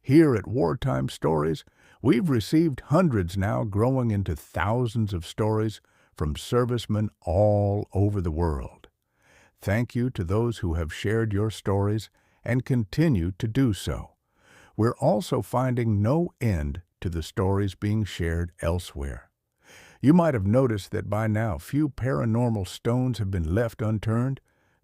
Here at Wartime Stories, we've received hundreds now, growing into thousands of stories from servicemen all over the world. Thank you to those who have shared your stories and continue to do so. We're also finding no end to the stories being shared elsewhere. You might have noticed that by now few paranormal stones have been left unturned.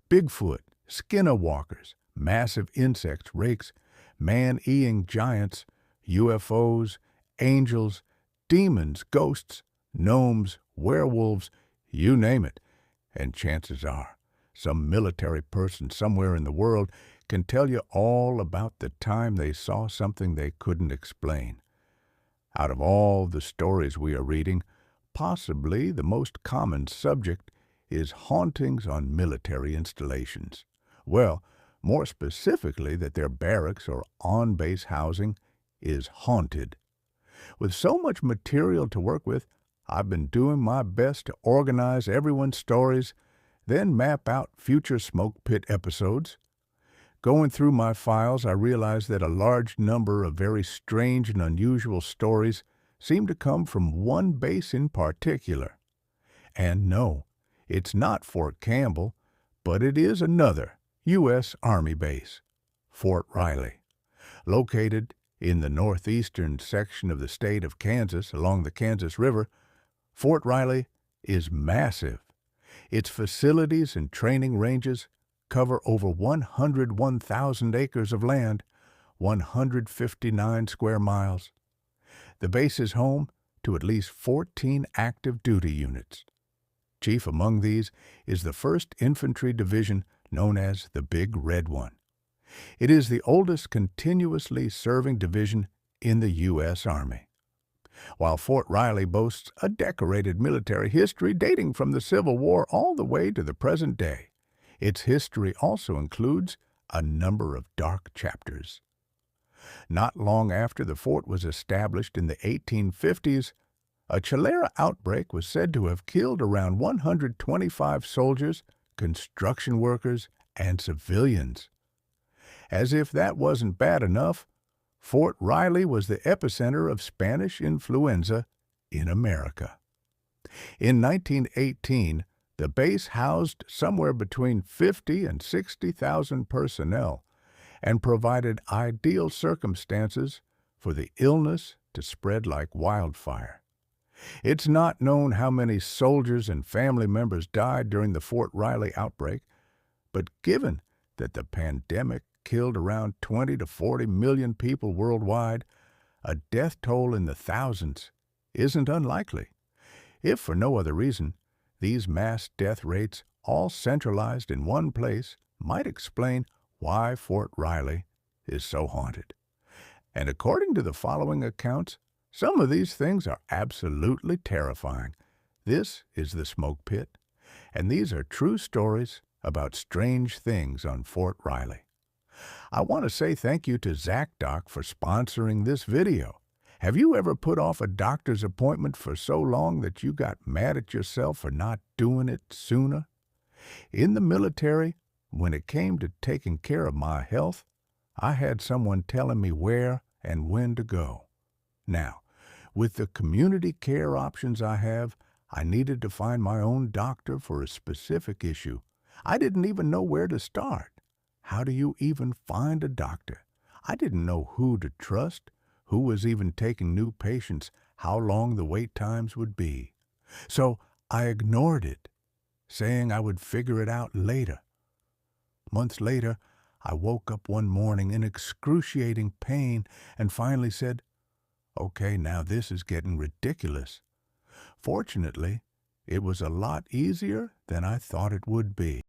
Bigfoot, skinwalkers, massive insects, rakes, man-eating giants, UFOs, angels, demons, ghosts, gnomes, werewolves, you name it. And chances are, some military person somewhere in the world can tell you all about the time they saw something they couldn't explain. Out of all the stories we are reading, possibly the most common subject is hauntings on military installations. Well, more specifically, that their barracks or on-base housing is haunted. With so much material to work with, I've been doing my best to organize everyone's stories, then map out future Smoke Pit episodes. Going through my files, I realized that a large number of very strange and unusual stories seem to come from one base in particular. And no, it's not Fort Campbell, but it is another U.S. Army base, Fort Riley. Located in the northeastern section of the state of Kansas along the Kansas River, Fort Riley is massive. Its facilities and training ranges cover over 101,000 acres of land, 159 square miles. The base is home to at least 14 active duty units. Chief among these is the 1st Infantry Division, known as the Big Red One. It is the oldest continuously serving division in the U.S. Army. While Fort Riley boasts a decorated military history dating from the Civil War all the way to the present day, its history also includes a number of dark chapters. Not long after the fort was established in the 1850s, a cholera outbreak was said to have killed around 125 soldiers, construction workers, and civilians. As if that wasn't bad enough, Fort Riley was the epicenter of Spanish influenza in America. In 1918, the base housed somewhere between 50 and 60,000 personnel and provided ideal circumstances for the illness to spread like wildfire. It's not known how many soldiers and family members died during the Fort Riley outbreak, but given that the pandemic killed around 20 to 40 million people worldwide, a death toll in the thousands isn't unlikely. If for no other reason, these mass death rates, all centralized in one place, might explain why Fort Riley is so haunted. And according to the following accounts, some of these things are absolutely terrifying. This is the Smoke Pit, and these are true stories about strange things on Fort Riley. I want to say thank you to ZocDoc for sponsoring this video. Have you ever put off a doctor's appointment for so long that you got mad at yourself for not doing it sooner? In the military, when it came to taking care of my health, I had someone telling me where and when to go. Now, with the community care options I have, I needed to find my own doctor for a specific issue. I didn't even know where to start. How do you even find a doctor? I didn't know who to trust, who was even taking new patients, how long the wait times would be. So I ignored it, saying I would figure it out later. Months later, I woke up one morning in excruciating pain and finally said, "Okay, now this is getting ridiculous." Fortunately, it was a lot easier than I thought it would be.